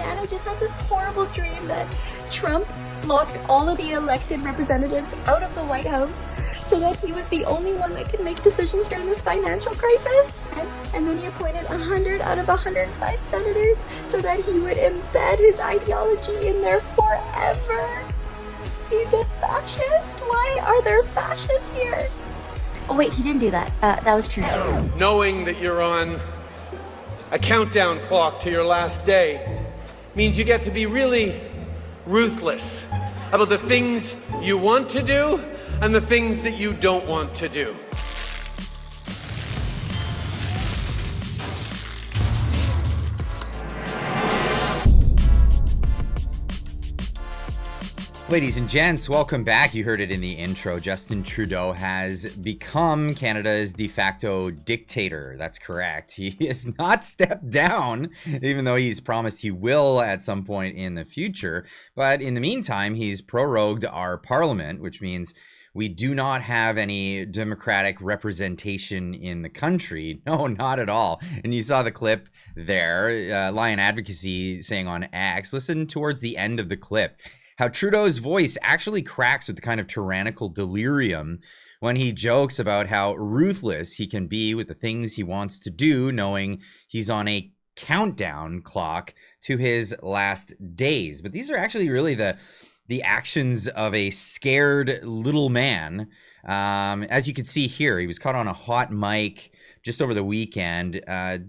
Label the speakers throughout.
Speaker 1: Dan, I just had this horrible dream that Trump locked all of the elected representatives out of the White House so that he was the only one that could make decisions during this financial crisis. And then he appointed 100 out of 105 senators so that he would embed his ideology in there forever. He's a fascist? Why are there fascists here? Oh wait, he didn't do that. That was Trudeau.
Speaker 2: Knowing that you're on a countdown clock to your last day means you get to be really ruthless about the things you want to do and the things that you don't want to do.
Speaker 3: Ladies and gents, welcome back. You heard it in the intro. Justin Trudeau has become Canada's de facto dictator. That's correct. He has not stepped down, even though he's promised he will at some point in the future. But in the meantime, he's prorogued our parliament, which means we do not have any democratic representation in the country. No, not at all. And you saw the clip there, Lion Advocacy saying on X, listen towards the end of the clip, how Trudeau's voice actually cracks with the kind of tyrannical delirium when he jokes about how ruthless he can be with the things he wants to do, knowing he's on a countdown clock to his last days. But these are actually really the actions of a scared little man. As you can see here, he was caught on a hot mic just over the weekend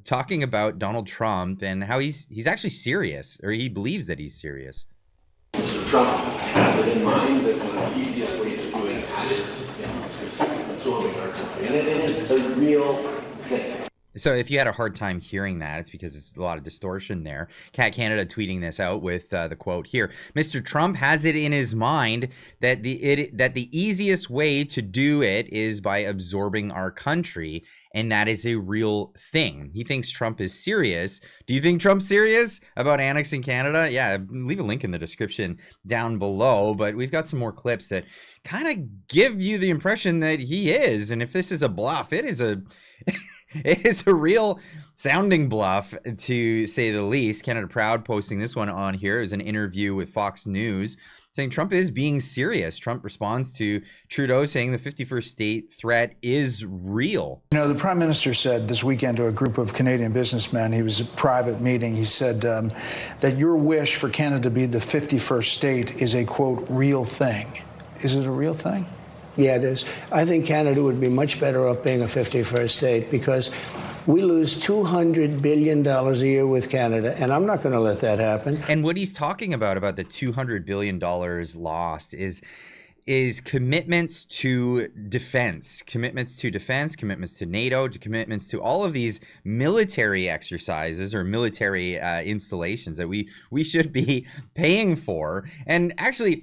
Speaker 3: talking about Donald Trump and how he's actually serious, or he believes that he's serious.
Speaker 4: Mr. Trump has it in mind that one of the easiest ways of doing that is absorbing our country. And it is a real thing.
Speaker 3: So if you had a hard time hearing that, it's because it's a lot of distortion there. Cat Canada tweeting this out with the quote here. Mr. Trump has it in his mind that the easiest way to do it is by absorbing our country, and that is a real thing. He thinks Trump is serious. Do you think Trump's serious about annexing Canada? Yeah, leave a link in the description down below, but we've got some more clips that kind of give you the impression that he is. And if this is a bluff, it is a it is a real sounding bluff, to say the least. Canada Proud posting this one on here is an interview with Fox News saying Trump is being serious. Trump responds to Trudeau saying the 51st state threat is real.
Speaker 5: You know, the Prime Minister said this weekend to a group of Canadian businessmen, he was at a private meeting, he said that your wish for Canada to be the 51st state is a, quote, real thing. Is it a real thing?
Speaker 6: Yeah, it is. I think Canada would be much better off being a 51st state because we lose $200 billion a year with Canada, and I'm not going to let that happen.
Speaker 3: And what he's talking about the $200 billion lost is commitments to defense, commitments to NATO, commitments to all of these military exercises or military installations that we should be paying for. And actually,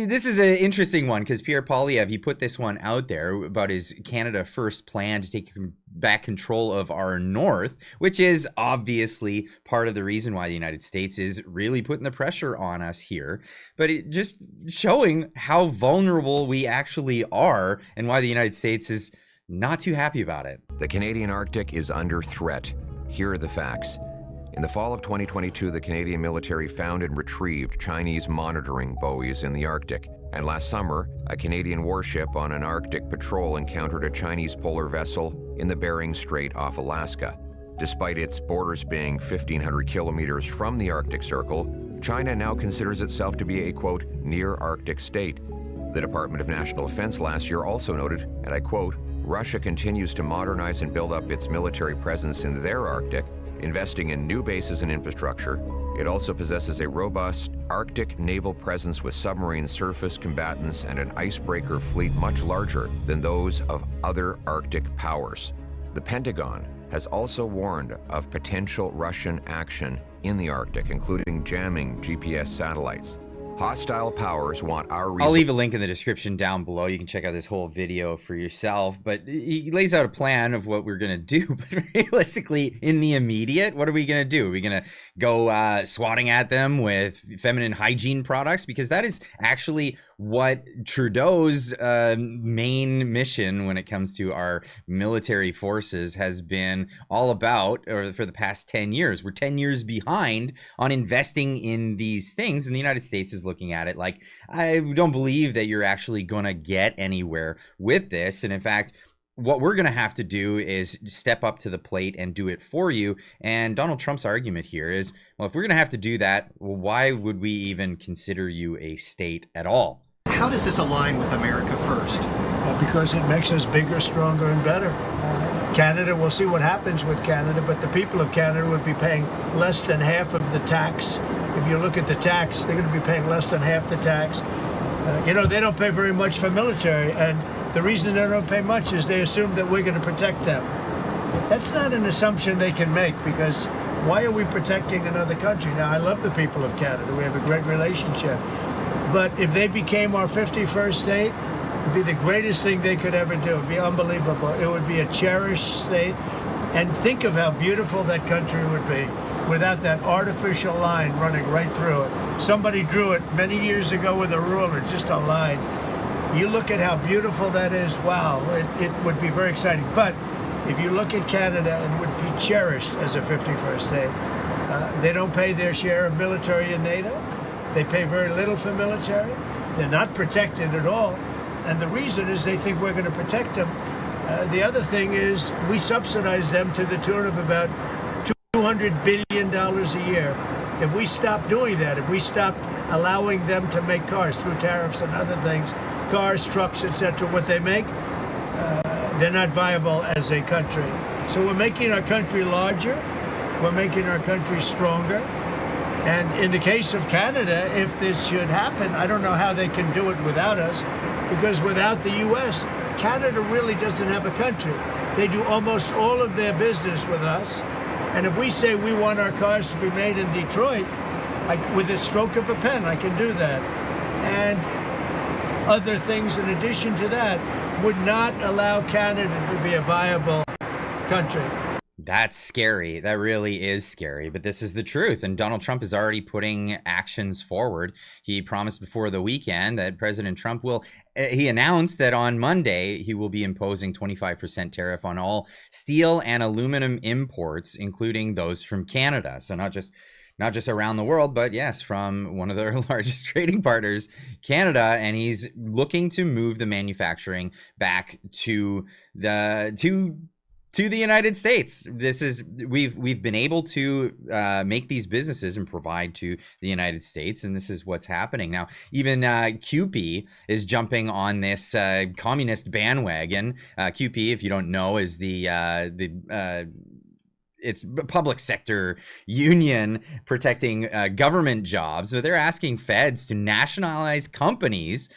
Speaker 3: this is an interesting one because Pierre Poilievre, he put this one out there about his Canada First plan to take back control of our north, which is obviously part of the reason why the United States is really putting the pressure on us here. But it just showing how vulnerable we actually are and why the United States is not too happy about it.
Speaker 7: The Canadian Arctic is under threat. Here are the facts. In the fall of 2022, the Canadian military found and retrieved Chinese monitoring buoys in the Arctic. And last summer, a Canadian warship on an Arctic patrol encountered a Chinese polar vessel in the Bering Strait off Alaska. Despite its borders being 1,500 kilometers from the Arctic Circle, China now considers itself to be a, quote, near Arctic state. The Department of National Defense last year also noted, and I quote, Russia continues to modernize and build up its military presence in their Arctic, investing in new bases and infrastructure. It also possesses a robust Arctic naval presence with submarine surface combatants and an icebreaker fleet much larger than those of other Arctic powers. The Pentagon has also warned of potential Russian action in the Arctic, including jamming GPS satellites. Hostile powers want our
Speaker 3: I'll leave a link in the description down below. You can check out this whole video for yourself, but he lays out a plan of what we're going to do. But realistically, in the immediate, what are we going to do? Are we going to go swatting at them with feminine hygiene products? Because that is actually what Trudeau's main mission when it comes to our military forces has been all about, or for the past 10 years. We're 10 years behind on investing in these things, and the United States is looking at it like, I don't believe that you're actually going to get anywhere with this. And in fact, what we're going to have to do is step up to the plate and do it for you. And Donald Trump's argument here is, well, if we're going to have to do that, well, why would we even consider you a state at all?
Speaker 8: How does this align with America First?
Speaker 6: Because it makes us bigger, stronger, and better. Canada, we'll see what happens with Canada, but the people of Canada would be paying less than half of the tax. If you look at the tax, they're going to be paying less than half the tax. They don't pay very much for military, and the reason they don't pay much is they assume that we're going to protect them. That's not an assumption they can make, because why are we protecting another country? Now, I love the people of Canada. We have a great relationship. But if they became our 51st state, it would be the greatest thing they could ever do. It would be unbelievable. It would be a cherished state. And think of how beautiful that country would be without that artificial line running right through it. Somebody drew it many years ago with a ruler, just a line. You look at how beautiful that is, wow, it would be very exciting. But if you look at Canada, it would be cherished as a 51st state. They don't pay their share of military in NATO. They pay very little for military. They're not protected at all. And the reason is they think we're going to protect them. The other thing is we subsidize them to the tune of about $200 billion a year. If we stop doing that, if we stop allowing them to make cars through tariffs and other things, cars, trucks, etc., what they make, they're not viable as a country. So we're making our country larger, we're making our country stronger, and in the case of Canada, if this should happen, I don't know how they can do it without us, because without the U.S., Canada really doesn't have a country. They do almost all of their business with us, and if we say we want our cars to be made in Detroit, with a stroke of a pen, I can do that. And other things in addition to that would not allow Canada to be a viable country.
Speaker 3: That's scary. That really is scary, but this is the truth. And Donald Trump is already putting actions forward. He promised before the weekend that President Trump he announced that on Monday, he will be imposing 25% tariff on all steel and aluminum imports, including those from Canada. So not just around the world, but yes, from one of their largest trading partners, Canada. And he's looking to move the manufacturing back to the United States. We've been able to make these businesses and provide to the United States, and this is what's happening now. Even CUPE is jumping on this communist bandwagon. CUPE, if you don't know, is it's public sector union protecting government jobs. So they're asking feds to nationalize companies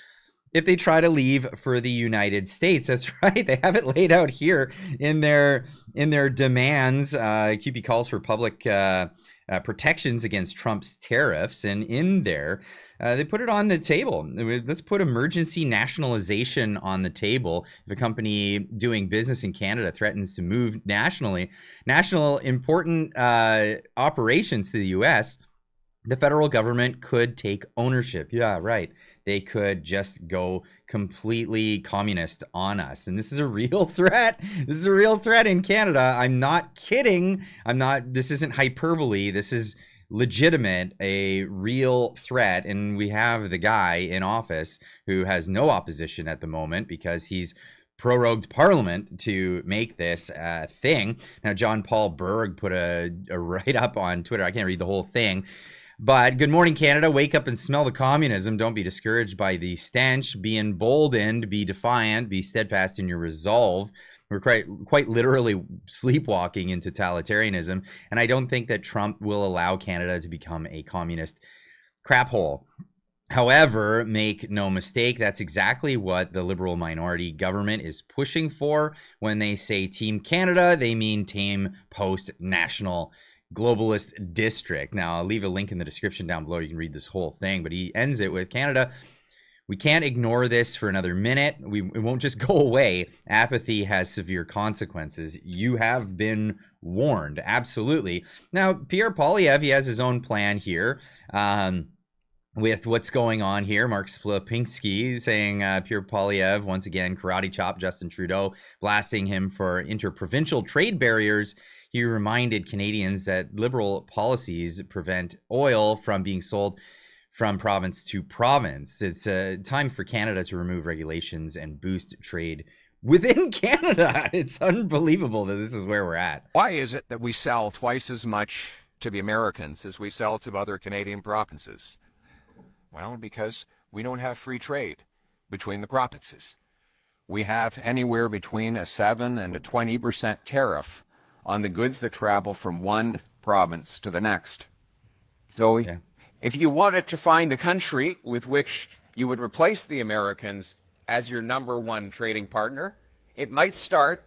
Speaker 3: if they try to leave for the United States. That's right. They have it laid out here in their demands. CUPE calls for public protections against Trump's tariffs, and in there, they put it on the table. Let's put emergency nationalization on the table. If a company doing business in Canada threatens to move national important operations to the U.S., the federal government could take ownership. Yeah, right. They could just go completely communist on us. And this is a real threat. This is a real threat in Canada. I'm not kidding. This isn't hyperbole. This is legitimate, a real threat. And we have the guy in office who has no opposition at the moment because he's prorogued Parliament to make this thing. Now, John Paul Berg put a write-up on Twitter. I can't read the whole thing. But good morning, Canada. Wake up and smell the communism. Don't be discouraged by the stench. Be emboldened. Be defiant. Be steadfast in your resolve. We're quite literally sleepwalking into totalitarianism. And I don't think that Trump will allow Canada to become a communist crap hole. However, make no mistake, that's exactly what the Liberal minority government is pushing for. When they say Team Canada, they mean Team Post-National Globalist District. Now, I'll leave a link in the description down below. You can read this whole thing, but he ends it with Canada. We can't ignore this for another minute. It won't just go away. Apathy has severe consequences. You have been warned. Absolutely. Now, Pierre Poilievre, he has his own plan here. with what's going on here. Mark Slapinski saying Pierre Poilievre, once again, karate chop Justin Trudeau, blasting him for interprovincial trade barriers. He reminded Canadians that liberal policies prevent oil from being sold from province to province. It's time for Canada to remove regulations and boost trade within Canada. It's unbelievable that this is where we're at.
Speaker 9: Why is it that we sell twice as much to the Americans as we sell to other Canadian provinces? Well, because we don't have free trade between the provinces. We have anywhere between a 7 and a 20% tariff on the goods that travel from one province to the next. So if you wanted to find a country with which you would replace the Americans as your #1 trading partner, it might start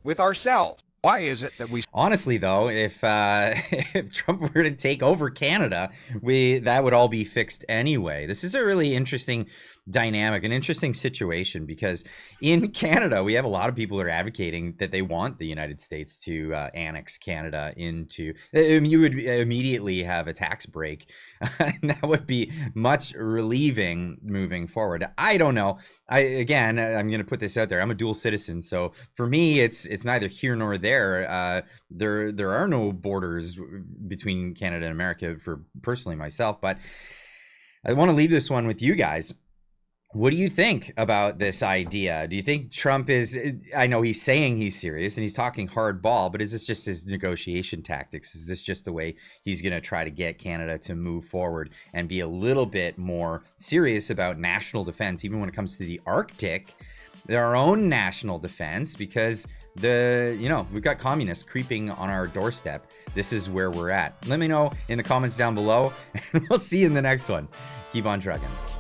Speaker 9: with ourselves. Why is it that we...
Speaker 3: Honestly, though, if Trump were to take over Canada, that would all be fixed anyway. This is a really interesting dynamic, an interesting situation, because in Canada, we have a lot of people who are advocating that they want the United States to annex Canada into... You would immediately have a tax break, and that would be much relieving moving forward. I don't know. I'm going to put this out there. I'm a dual citizen, so for me, it's neither here nor there. There are no borders between Canada and America for personally myself, but I want to leave this one with you guys. What do you think about this idea? Do you think Trump is, I know he's saying he's serious and he's talking hardball, but is this just his negotiation tactics? Is this just the way he's going to try to get Canada to move forward and be a little bit more serious about national defense, even when it comes to the Arctic, their own national defense, because we've got communists creeping on our doorstep. This is where we're at. Let me know in the comments down below, and we'll see you in the next one. Keep on trucking.